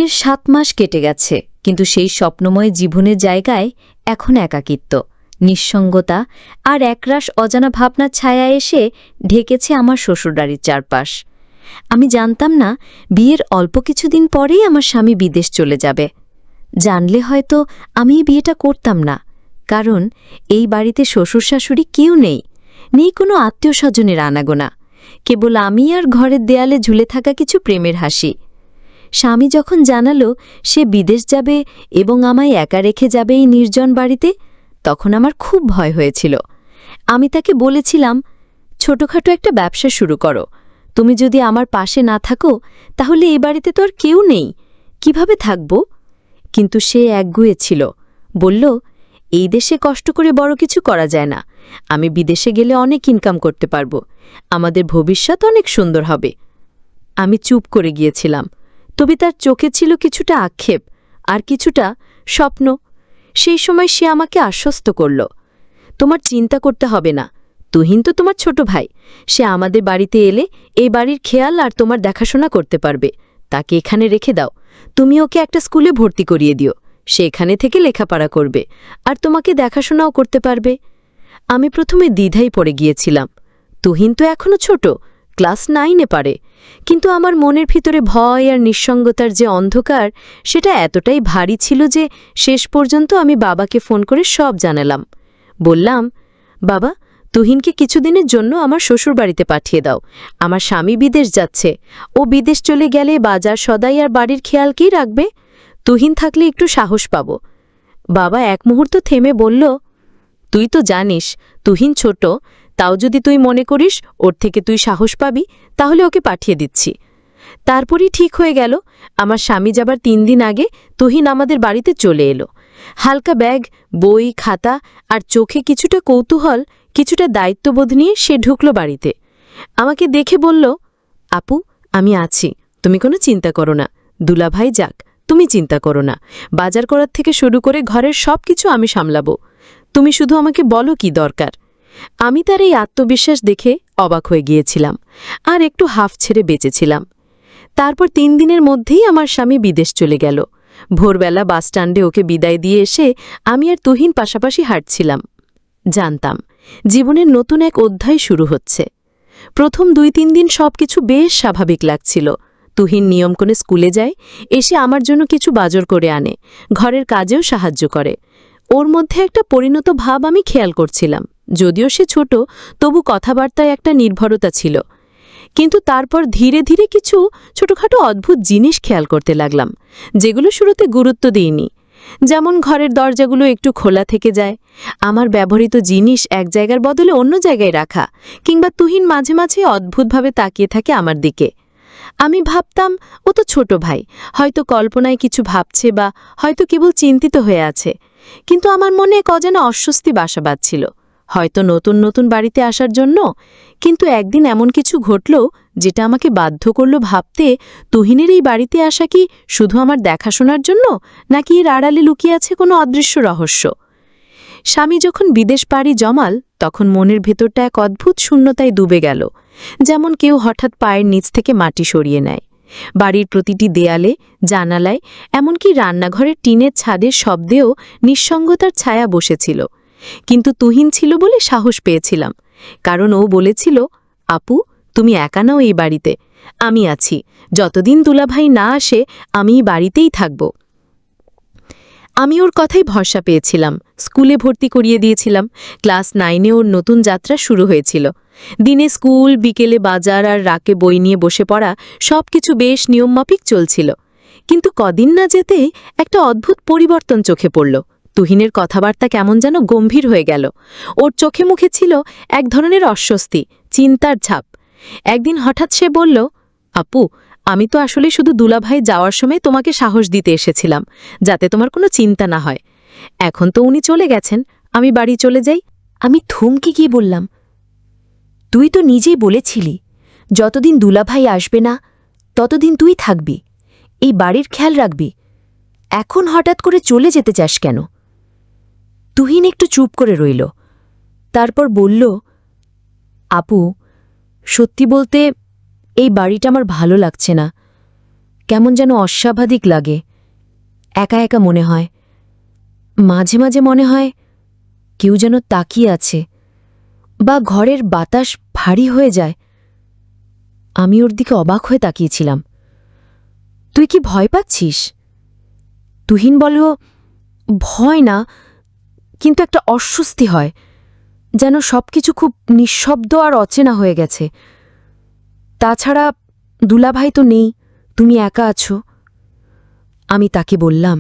এর ৭ মাস কেটে গেছে, কিন্তু সেই স্বপ্নময় জীবনের জায়গায় এখন একাকিত্ব, নিঃসঙ্গতা আর একরাশ অজানা ভাবনার ছায়া এসে ঢেকেছে আমার শ্বশুরবাড়ির চারপাশ। আমি জানতাম না বিয়ের অল্প কিছুদিন পরেই আমার স্বামী বিদেশ চলে যাবে। জানলে হয়তো আমি এই বিয়েটা করতাম না, কারণ এই বাড়িতে শ্বশুর শাশুড়ি কেউ নেই, নেই কোনো আত্মীয় স্বজনের আনাগোনা, কেবল আমি আর ঘরের দেয়ালে ঝুলে থাকা কিছু প্রেমের হাসি। স্বামী যখন জানালো সে বিদেশ যাবে এবং আমায় একা রেখে যাবে এই নির্জন বাড়িতে, তখন আমার খুব ভয় হয়েছিল। আমি তাকে বলেছিলাম, ছোটখাটো একটা ব্যবসা শুরু করো, তুমি যদি আমার পাশে না থাকো তাহলে এই বাড়িতে তো আর কেউ নেই, কিভাবে থাকব? কিন্তু সে একগুঁয়ে ছিল, বলল, এই দেশে কষ্ট করে বড় কিছু করা যায় না, আমি বিদেশে গেলে অনেক ইনকাম করতে পারব, আমাদের ভবিষ্যৎ অনেক সুন্দর হবে। আমি চুপ করে গিয়েছিলাম, তবে তার চোখে ছিল কিছুটা আক্ষেপ আর কিছুটা স্বপ্ন। সেই সময় সে আমাকে আশ্বস্ত করল, তোমার চিন্তা করতে হবে না, তুহিন তো তোমার ছোট ভাই, সে আমাদের বাড়িতে এলে এই বাড়ির খেয়াল আর তোমার দেখাশোনা করতে পারবে, তাকে এখানে রেখে দাও, তুমি ওকে একটা স্কুলে ভর্তি করিয়ে দিও, সে এখানে থেকে লেখাপড়া করবে আর তোমাকে দেখাশোনাও করতে পারবে। আমি প্রথমে দ্বিধায় পড়ে গিয়েছিলাম, তুহিন তো এখনো ছোট, ক্লাস 9-এ পারে, কিন্তু আমার মনের ভিতরে ভয় আর নিঃসঙ্গতার যে অন্ধকার, সেটা এতটাই ভারী ছিল যে শেষ পর্যন্ত আমি বাবাকে ফোন করে সব জানালাম। বললাম, বাবা, তুহিনকে কিছুদিনের জন্য আমার শ্বশুরবাড়িতে পাঠিয়ে দাও, আমার স্বামী বিদেশ যাচ্ছে, ও বিদেশ চলে গেলে বাজার সদাই আর বাড়ির খেয়াল কি রাখবে? তুহিন থাকলে একটু সাহস পাব। বাবা এক মুহূর্ত থেমে বলল, তুই তো জানিস তুহিন ছোট, তাও যদি তুই মনে করিস ওর থেকে তুই সাহস পাবি, তাহলে ওকে পাঠিয়ে দিচ্ছি। তারপরই ঠিক হয়ে গেল। আমার স্বামী যাবার 3 দিন আগে তুহিন আমাদের বাড়িতে চলে এলো। হালকা ব্যাগ, বই, খাতা আর চোখে কিছুটা কৌতূহল, কিছুটা দায়িত্ববোধ নিয়ে সে ঢুকল বাড়িতে। আমাকে দেখে বলল, আপু, আমি আছি, তুমি কোনো চিন্তা করো না, দুলাভাই যাক, তুমি চিন্তা করো না, বাজার করার থেকে শুরু করে ঘরের সব কিছু আমি সামলাবো, তুমি শুধু আমাকে বলো কি দরকার। আমি তার এই আত্মবিশ্বাস দেখে অবাক হয়ে গিয়েছিলাম আর একটু হাফ ছেড়ে বেঁচেছিলাম। তারপর 3 দিনের মধ্যেই আমার স্বামী বিদেশ চলে গেল। ভোরবেলা বাসস্ট্যান্ডে ওকে বিদায় দিয়ে এসে আমি আর তুহিন পাশাপাশি হাঁটছিলাম। জানতাম জীবনের নতুন এক অধ্যায় শুরু হচ্ছে। প্রথম 2-3 দিন সবকিছু বেশ স্বাভাবিক লাগছিল। তুহিন নিয়ম করে স্কুলে যায়, এসে আমার জন্য কিছু বাজার করে আনে, ঘরের কাজেও সাহায্য করে। ওর মধ্যে একটা পরিণত ভাব আমি খেয়াল করছিলাম। যদিও সে ছোট, তবু কথাবার্তায় একটা নির্ভরতা ছিল। কিন্তু তারপর ধীরে ধীরে কিছু ছোটখাটো অদ্ভুত জিনিস খেয়াল করতে লাগলাম, যেগুলো শুরুতে গুরুত্ব দিইনি। যেমন ঘরের দরজাগুলো একটু খোলা থেকে যায়, আমার ব্যবহৃত জিনিস এক জায়গার বদলে অন্য জায়গায় রাখা, কিংবা তুহিন মাঝে মাঝে অদ্ভুতভাবে তাকিয়ে থাকে আমার দিকে। আমি ভাবতাম ও তো ছোট ভাই, হয়তো কল্পনায় কিছু ভাবছে বা হয়তো কেবল চিন্তিত হয়ে আছে। কিন্তু আমার মনে এক অজানা অস্বস্তি বাসা বাঁধছিল, হয়তো নতুন নতুন বাড়িতে আসার জন্য। কিন্তু একদিন এমন কিছু ঘটল যেটা আমাকে বাধ্য করল ভাবতে, তুহিনের এই বাড়িতে আসা কি শুধু আমার দেখাশোনার জন্য, নাকি এর আড়ালে লুকিয়ে আছে কোনো অদৃশ্য রহস্য। স্বামী যখন বিদেশ পাড়ি জমাল, তখন মনের ভেতরটা এক অদ্ভুত শূন্যতায় ডুবে গেল, যেমন কেউ হঠাৎ পায়ের নিচ থেকে মাটি সরিয়ে নেয়। বাড়ির প্রতিটি দেয়ালে, জানালায়, এমনকি রান্নাঘরের টিনের ছাদের শব্দেও নিঃসঙ্গতার ছায়া বসেছিল। কিন্তু তুহিন ছিল বলে সাহস পেয়েছিলাম, কারণ ও বলেছিল, আপু, তুমি একা নাও এই বাড়িতে, আমি আছি, যতদিন দুলাভাই না আসে আমি এই বাড়িতেই থাকব। আমি ওর কথাই ভরসা পেয়েছিলাম, স্কুলে ভর্তি করিয়ে দিয়েছিলাম। ক্লাস 9-এ ওর নতুন যাত্রা শুরু হয়েছিল। দিনে স্কুল, বিকেলে বাজার আর রাকে বই নিয়ে বসে পড়া, সবকিছু বেশ নিয়মমাফিক চলছিল। কিন্তু কদিন না যেতেই একটা অদ্ভুত পরিবর্তন চোখে পড়ল। তুহিনের কথাবার্তা কেমন যেন গম্ভীর হয়ে গেল। ওর চোখে মুখে ছিল এক ধরনের অস্বস্তি, চিন্তার ছাপ। একদিন হঠাৎ সে বলল, আপু, আমি তো আসলে শুধু দুলাভাই যাওয়ার সময় তোমাকে সাহস দিতে এসেছিলাম, যাতে তোমার কোনো চিন্তা না হয়। এখন তো উনি চলে গেছেন, আমি বাড়ি চলে যাই। আমি থমকে গিয়ে বললাম, তুই তো নিজেই বলেছিলি যতদিন দুলাভাই আসবে না ততদিন তুই থাকবি, এই বাড়ির খেয়াল রাখবি, এখন হঠাৎ করে চলে যেতে চাস কেন? তুহিন একটু চুপ করে রইল, তারপর বলল, আপু, সত্যি বলতে এই বাড়িটা আমার ভালো লাগছে না, কেমন যেন অস্বাভাবিক লাগে, একা একা মনে হয়। মাঝে মাঝে মনে হয় কেউ যেন তাকিয়ে আছে, বা ঘরের বাতাস ভারী হয়ে যায়। আমি ওর দিকে অবাক হয়ে তাকিয়েছিলাম। তুই কি ভয় পাচ্ছিস? তুহিন বলল, ভয় না, কিন্তু একটা অস্বস্তি হয়, যেন সবকিছু খুব নিঃশব্দ আর অচেনা হয়ে গেছে। তাছাড়া দুলাভাই তো নেই, তুমি একা আছো। আমি তাকে বললাম,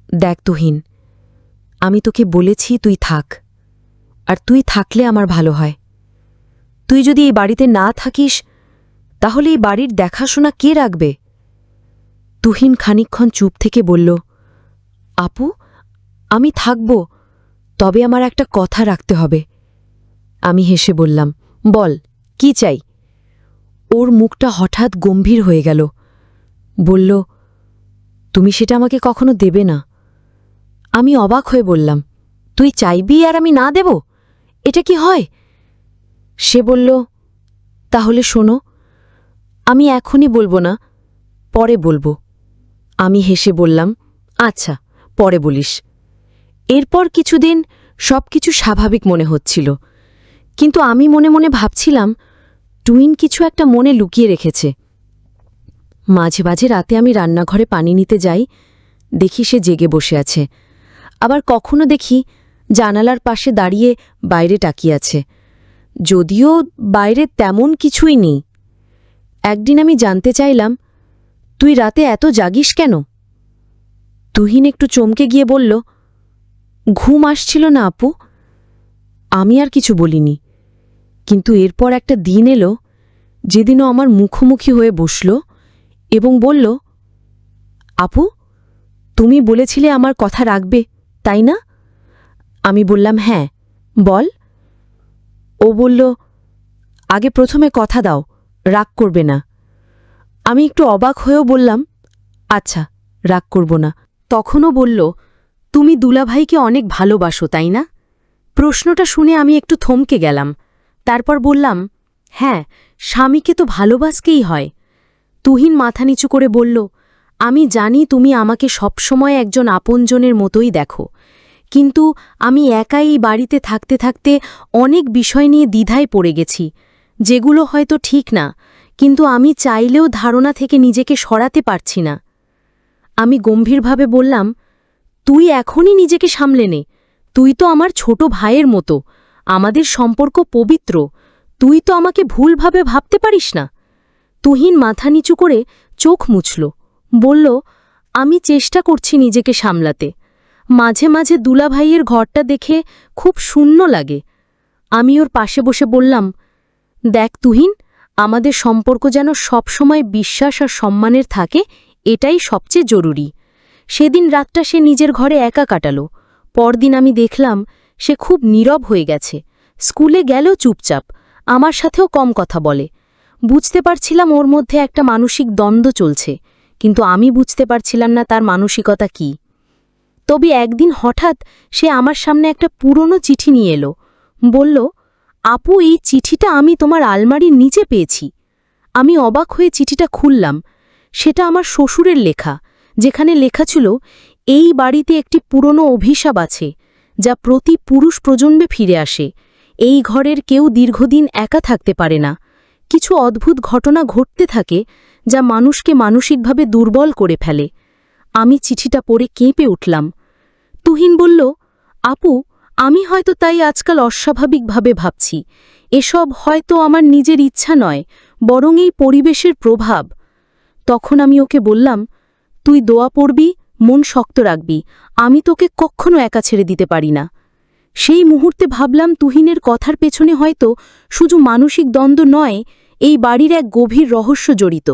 দেখ তুহিন, আমি তোকে বলেছি তুই থাক, আর তুই থাকলে আমার ভালো হয়। তুই যদি এই বাড়িতে না থাকিস, তাহলে এই বাড়ির দেখাশোনা কে রাখবে? তুহিন খানিকক্ষণ চুপ থেকে বলল, আপু, আমি থাকব, তবে আমার একটা কথা রাখতে হবে। আমি হেসে বললাম, বল, কি চাই? ওর মুখটা হঠাৎ গম্ভীর হয়ে গেল। বলল, তুমি সেটা আমাকে কখনো দেবে না। আমি অবাক হয়ে বললাম, তুই চাইবি আর আমি না দেব? এটা কি হয়? সে বলল, তাহলে শোনো, আমি এখনই বলবো না, পরে বলবো। আমি হেসে বললাম, আচ্ছা, পরে বলিস। এরপর কিছুদিন সবকিছু স্বাভাবিক মনে হচ্ছিল, কিন্তু আমি মনে মনে ভাবছিলাম টুইন কিছু একটা মনে লুকিয়ে রেখেছে। মাঝে মাঝে রাতে আমি রান্নাঘরে পানি নিতে যাই, দেখি সে জেগে বসে আছে। আবার কখনো দেখি জানালার পাশে দাঁড়িয়ে বাইরে তাকিয়ে আছে, যদিও বাইরে তেমন কিছুই নেই। একদিন আমি জানতে চাইলাম, তুই রাতে এত জাগিস কেন? তুহিন একটু চমকে গিয়ে বলল, ঘুম আসছিল না আপু। আমি আর কিছু বলিনি, কিন্তু এরপর একটা দিন এলো যেদিনও আমার মুখোমুখি হয়ে বসল এবং বলল, আপু, তুমি বলেছিলে আমার কথা রাখবে, তাই না? আমি বললাম, হ্যাঁ, বল। ও বলল, আগে প্রথমে কথা দাও, রাগ করবে না। আমি একটু অবাক হয়েও বললাম, আচ্ছা, রাগ করব না। তখনও বলল, তুমি দুলাভাইকে অনেক ভালোবাসো, তাই না? প্রশ্নটা শুনে আমি একটু থমকে গেলাম। তারপর বললাম, হ্যাঁ, স্বামীকে তো ভালোবাসকেই হয়। তুহিন মাথা নিচু করে বলল, আমি জানি তুমি আমাকে সবসময় একজন আপনজনের মতোই দেখো, কিন্তু আমি একাই এই বাড়িতে থাকতে থাকতে অনেক বিষয় নিয়ে দ্বিধায় পড়ে গেছি, যেগুলো হয়তো ঠিক না, কিন্তু আমি চাইলেও ধারণা থেকে নিজেকে সরাতে পারছি না। আমি গম্ভীরভাবে বললাম, তুই এখনই নিজেকে সামলে নে, তুই তো আমার ছোট ভাইয়ের মতো, আমাদের সম্পর্ক পবিত্র, তুই তো আমাকে ভুলভাবে ভাবতে পারিস না। তুহিন মাথা নিচু করে চোখ মুছল, বলল, আমি চেষ্টা করছি নিজেকে সামলাতে। মাঝে মাঝে দুলাভাইয়ের ঘরটা দেখে খুব শূন্য লাগে। আমি ওর পাশে বসে বললাম, দেখ তুহিন, আমাদের সম্পর্ক যেন সবসময় বিশ্বাস আর সম্মানের থাকে, এটাই সবচেয়ে জরুরি। সেদিন রাতটা সে নিজের ঘরে একা কাটালো। পরদিন আমি দেখলাম সে খুব নীরব হয়ে গেছে, স্কুলে গেলেও চুপচাপ, আমার সাথেও কম কথা বলে। বুঝতে পারছিলাম ওর মধ্যে একটা মানসিক দ্বন্দ্ব চলছে, কিন্তু আমি বুঝতে পারছিলাম না তার মানসিকতা কি। তবে একদিন হঠাৎ সে আমার সামনে একটা পুরনো চিঠি নিয়ে এলো, বলল, আপু, এই চিঠিটা আমি তোমার আলমারির নিচে পেয়েছি। আমি অবাক হয়ে চিঠিটা খুললাম। সেটা আমার শ্বশুরের লেখা, যেখানে লেখা ছিল, এই বাড়িতে একটি পুরনো অভিশাপ আছে, যা প্রতি পুরুষ প্রজন্মে ফিরে আসে। এই ঘরের কেউ দীর্ঘদিন একা থাকতে পারে না। কিছু অদ্ভুত ঘটনা ঘটতে থাকে, যা মানুষকে মানসিকভাবে দুর্বল করে ফেলে। আমি চিঠিটা পড়ে কেঁপে উঠলাম। তুহিন বলল, আপু, আমি হয়তো তাই আজকাল অস্বাভাবিকভাবে ভাবছি। এসব হয়তো আমার নিজের ইচ্ছা নয়, বরং এই পরিবেশের প্রভাব। তখন আমি ওকে বললাম, তুই দোয়া পড়বি, মন শক্ত রাখবি, আমি তোকে কখনো একা ছেড়ে দিতে পারি না। সেই মুহূর্তে ভাবলাম তুহিনের কথার পেছনে হয়তো শুধু মানসিক দ্বন্দ্ব নয়, এই বাড়ির এক গভীর রহস্য জড়িত।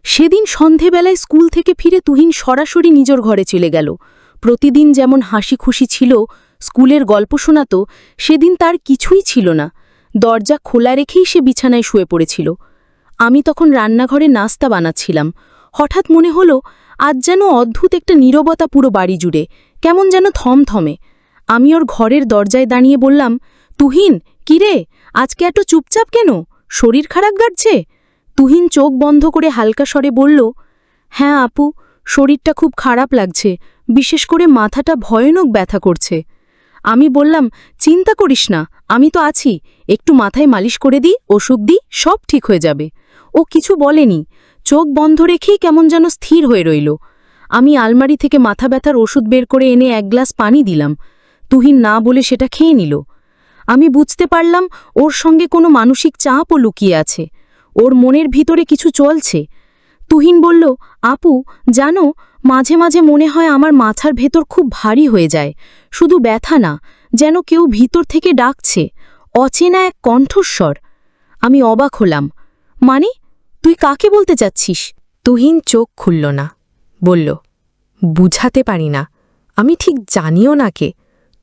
সেদিন সন্ধেবেলায় স্কুল থেকে ফিরে তুহিন সরাসরি নিজের ঘরে চলে গেল। প্রতিদিন যেমন হাসি খুশি ছিল, স্কুলের গল্প শোনাত, সেদিন তার কিছুই ছিল না। দরজা খোলা রেখেই সে বিছানায় শুয়ে পড়েছিল। আমি তখন রান্নাঘরে নাস্তা বানাচ্ছিলাম। হঠাৎ মনে হলো, আজ যেন অদ্ভুত একটা নীরবতা পুরো বাড়ি জুড়ে, কেমন যেন থমথমে। আমি ওর ঘরের দরজায় দাঁড়িয়ে বললাম, তুহিন, কিরে, আজকে এত চুপচাপ কেন? শরীর খারাপ লাগছে? তুহিন চোখ বন্ধ করে হালকা স্বরে বলল, হ্যাঁ আপু, শরীরটা খুব খারাপ লাগছে, বিশেষ করে মাথাটা ভয়ানক ব্যথা করছে। আমি বললাম, চিন্তা করিস না, আমি তো আছি, একটু মাথায় মালিশ করে দিই, ওষুধ দিই, সব ঠিক হয়ে যাবে। ও কিছু বলেনি, চোখ বন্ধ রেখেই কেমন যেন স্থির হয়ে রইল। আমি আলমারি থেকে মাথা ব্যথার ওষুধ বের করে এনে এক গ্লাস পানি দিলাম। তুহিন না বলে সেটা খেয়ে নিল। আমি বুঝতে পারলাম ওর সঙ্গে কোনো মানসিক চাপও লুকিয়ে আছে, ওর মনের ভিতরে কিছু চলছে। তুহিন বলল, আপু জানো, মাঝে মাঝে মনে হয় আমার মাথার ভেতর খুব ভারী হয়ে যায়, শুধু ব্যথা না, যেন কেউ ভিতর থেকে ডাকছে, অচেনা এক কণ্ঠস্বর। আমি অবাক হলাম, মানে তুই কাকে বলতে চাচ্ছিস? তুহিন চোখ খুলল না, বলল, বুঝাতে পারি না, আমি ঠিক জানিও না কে,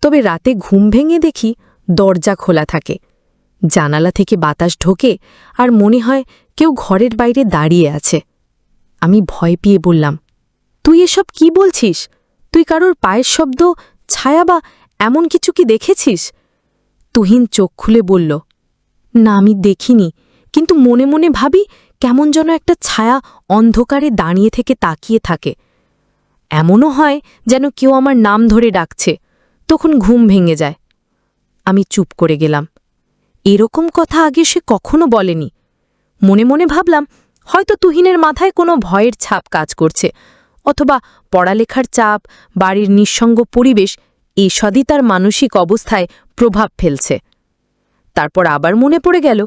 তবে রাতে ঘুম ভেঙে দেখি দরজা খোলা থাকে, জানালা থেকে বাতাস ঢোকে আর মনে হয় কেউ ঘরের বাইরে দাঁড়িয়ে আছে। আমি ভয় পেয়ে বললাম, তুই এসব কি বলছিস? তুই কারোর পায়ের শব্দ, ছায়া বা এমন কিছু কি দেখেছিস? তুহিন চোখ খুলে বলল, না আমি দেখিনি, কিন্তু মনে মনে ভাবি কেমন যেন একটা ছায়া অন্ধকারে দাঁড়িয়ে থেকে তাকিয়ে থাকে। এমনও হয় যেন কেউ আমার নাম ধরে ডাকছে, তখন ঘুম ভেঙে যায়। আমি চুপ করে গেলাম। এরকম কথা আগে সে কখনো বলেনি। মনে মনে ভাবলাম, হয়তো তুহিনের মাথায় কোনো ভয়ের ছাপ কাজ করছে, অথবা পড়ালেখার চাপ, বাড়ির নিঃসঙ্গ পরিবেশ এসবই তার মানসিক অবস্থায় প্রভাব ফেলছে। তারপর আবার মনে পড়ে গেল,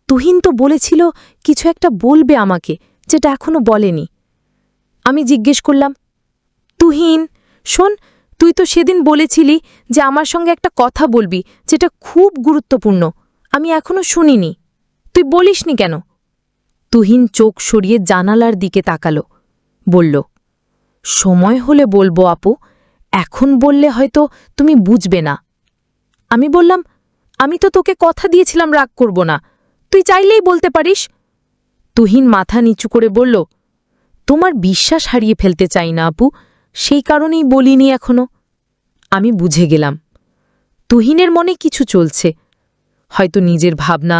তুহিন তো বলেছিল কিছু একটা বলবে আমাকে, যেটা এখনো বলেনি। আমি জিজ্ঞেস করলাম, তুহিন শোন, তুই তো সেদিন বলেছিলি যে আমার সঙ্গে একটা কথা বলবি, যেটা খুব গুরুত্বপূর্ণ, আমি এখনো শুনিনি, তুই বলিসনি কেন? তুহিন চোখ সরিয়ে জানালার দিকে তাকালো, বলল, সময় হলে বলবো আপু, এখন বললে হয়তো তুমি বুঝবে না। আমি বললাম, আমি তো তোকে কথা দিয়েছিলাম রাগ করব না, তুই চাইলেই বলতে পারিস। তুহিন মাথা নিচু করে বলল, তোমার বিশ্বাস হারিয়ে ফেলতে চাই না আপু, সেই কারণেই বলিনি এখনো। আমি বুঝে গেলাম, তুহিনের মনে কিছু চলছে, হয়তো নিজের ভাবনা,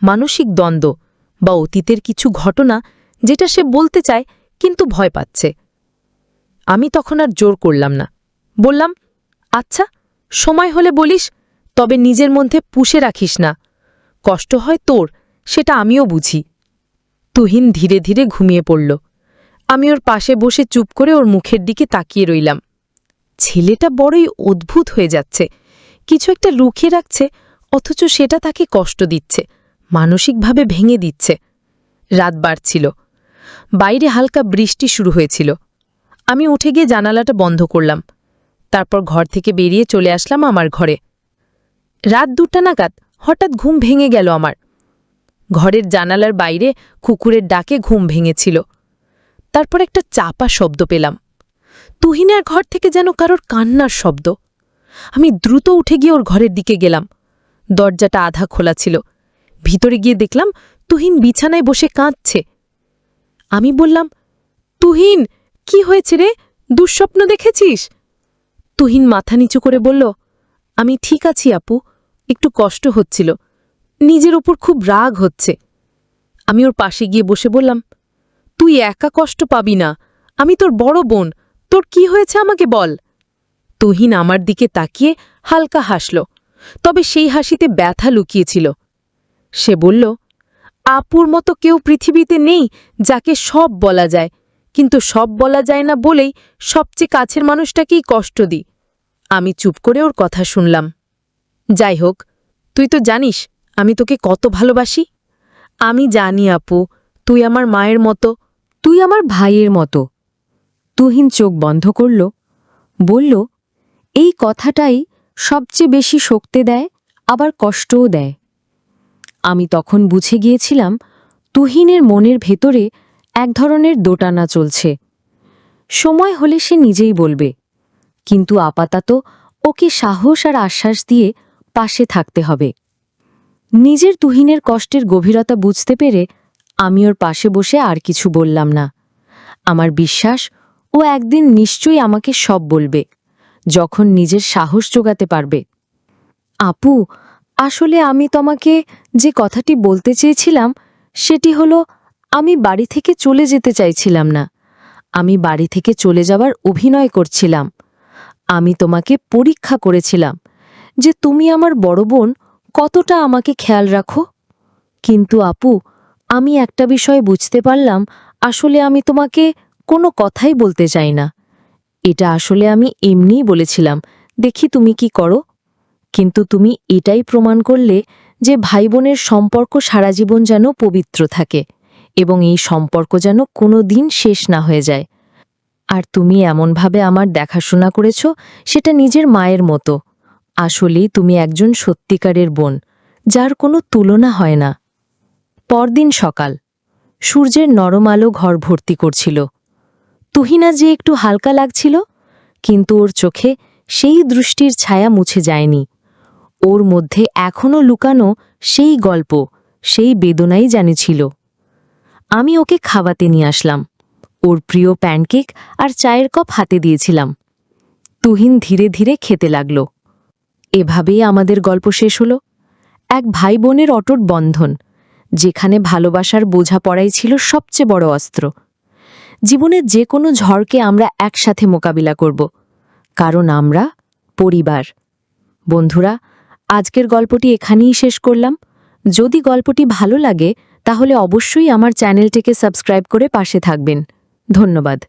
মানসিক দ্বন্দ্ব বা অতীতের কিছু ঘটনা, যেটা সে বলতে চায় কিন্তু ভয় পাচ্ছে। আমি তখন আর জোর করলাম না, বললাম, আচ্ছা সময় হলে বলিস, তবে নিজের মধ্যে পুষে রাখিস না, কষ্ট হয় তোর, সেটা আমিও বুঝি। তুহিন ধীরে ধীরে ঘুমিয়ে পড়ল। আমি ওর পাশে বসে চুপ করে ওর মুখের দিকে তাকিয়ে রইলাম। ছেলেটা বড়ই অদ্ভুত হয়ে যাচ্ছে, কিছু একটা লুকিয়ে রাখছে, অথচ সেটা তাকে কষ্ট দিচ্ছে, মানসিকভাবে ভেঙে দিচ্ছে। রাত বাড়ছিল, বাইরে হালকা বৃষ্টি শুরু হয়েছিল। আমি উঠে গিয়ে জানালাটা বন্ধ করলাম, তারপর ঘর থেকে বেরিয়ে চলে আসলাম আমার ঘরে। রাত 2টা নাগাদ হঠাৎ ঘুম ভেঙে গেল আমার। ঘরের জানালার বাইরে কুকুরের ডাকে ঘুম ভেঙেছিল। তারপর একটা চাপা শব্দ পেলাম, তুহিনের ঘর থেকে যেন কারোর কান্নার শব্দ। আমি দ্রুত উঠে গিয়ে ওর ঘরের দিকে গেলাম। দরজাটা আধা খোলা ছিল। ভিতরে গিয়ে দেখলাম তুহিন বিছানায় বসে কাঁদছে। আমি বললাম, তুহিন কি হয়েছে রে, দুঃস্বপ্ন দেখেছিস? তুহিন মাথা নিচু করে বলল, আমি ঠিক আছি আপু, একটু কষ্ট হচ্ছিল, নিজের ওপর খুব রাগ হচ্ছে। আমি ওর পাশে গিয়ে বসে বললাম, তুই একা কষ্ট পাবি না, আমি তোর বড় বোন, তোর কি হয়েছে আমাকে বল। তুহিন আমার দিকে তাকিয়ে হালকা হাসল, তবে সেই হাসিতে ব্যথা লুকিয়েছিল। সে বলল, আপুর মতো কেউ পৃথিবীতে নেই যাকে সব বলা যায়, কিন্তু সব বলা যায় না বলেই সবচেয়ে কাছের মানুষটাকেই কষ্ট দিই। আমি চুপ করে ওর কথা শুনলাম। যাই হোক, তুই তো জানিস আমি তোকে কত ভালোবাসি। আমি জানি আপু, তুই আমার মায়ের মতো। তুই আমার ভাইয়ের মতো। তুহিন চোখ বন্ধ করল, বলল, এই কথাটাই সবচেয়ে বেশি শক্তি দেয়, আবার কষ্টও দেয়। আমি তখন বুঝে গিয়েছিলাম তুহিনের মনের ভেতরে এক ধরনের দোটানা চলছে। সময় হলে সে নিজেই বলবে, কিন্তু আপাতত ওকে সাহস আর আশ্বাস দিয়ে পাশে থাকতে হবে। নিজের তুহিনের কষ্টের গভীরতা বুঝতে পেরে আমি ওর পাশে বসে আর কিছু বললাম না। আমার বিশ্বাস ও একদিন নিশ্চয়ই আমাকে সব বলবে, যখন নিজের সাহস জোগাতে পারবে। আপু, আসলে আমি তোমাকে যে কথাটি বলতে চেয়েছিলাম সেটি হলো, আমি বাড়ি থেকে চলে যেতে চাইছিলাম না। আমি বাড়ি থেকে চলে যাওয়ার অভিনয় করছিলাম। আমি তোমাকে পরীক্ষা করেছিলাম যে তুমি আমার বড় বোন কতটা আমাকে খেয়াল রাখো। কিন্তু আপু, আমি একটা বিষয় বুঝতে পারলাম, আসলে আমি তোমাকে কোনো কথাই বলতে চাই না। এটা আসলে আমি এমনিই বলেছিলাম, দেখি তুমি কি করো। কিন্তু তুমি এটাই প্রমাণ করলে যে ভাই বোনের সম্পর্ক সারা জীবন যেন পবিত্র থাকে এবং এই সম্পর্ক যেন কোনো দিন শেষ না হয়ে যায়। আর তুমি এমনভাবে আমার দেখাশোনা করেছ, সেটা নিজের মায়ের মতো। আসলেই তুমি একজন সত্যিকারের বোন, যার কোনো তুলনা হয় না। পরদিন সকাল, সূর্যের নরম আলো ঘর ভর্তি করছিল। তুহিনা যে একটু হালকা লাগছিল, কিন্তু ওর চোখে সেই দৃষ্টির ছায়া মুছে যায়নি। ওর মধ্যে এখনও লুকানো সেই গল্প, সেই বেদনাই জানিছিল। আমি ওকে খাওয়াতে নিয়ে আসলাম। ওর প্রিয় প্যানকেক আর চায়ের কাপ হাতে দিয়েছিলাম। তুহিন ধীরে ধীরে খেতে লাগল। এভাবেই আমাদের গল্প শেষ হলো। এক ভাই বোনের অটুট বন্ধন, যেখানে ভালোবাসার বোঝাপড়াই ছিল সবচেয়ে বড় অস্ত্র। জীবনের যে কোনো ঝড়কে আমরা একসাথে মোকাবিলা করব, কারণ আমরা পরিবার। বন্ধুরা, আজকের গল্পটি এখানেই শেষ করলাম। যদি গল্পটি ভালো লাগে তাহলে অবশ্যই আমার চ্যানেলটিকে সাবস্ক্রাইব করে পাশে থাকবেন। ধন্যবাদ।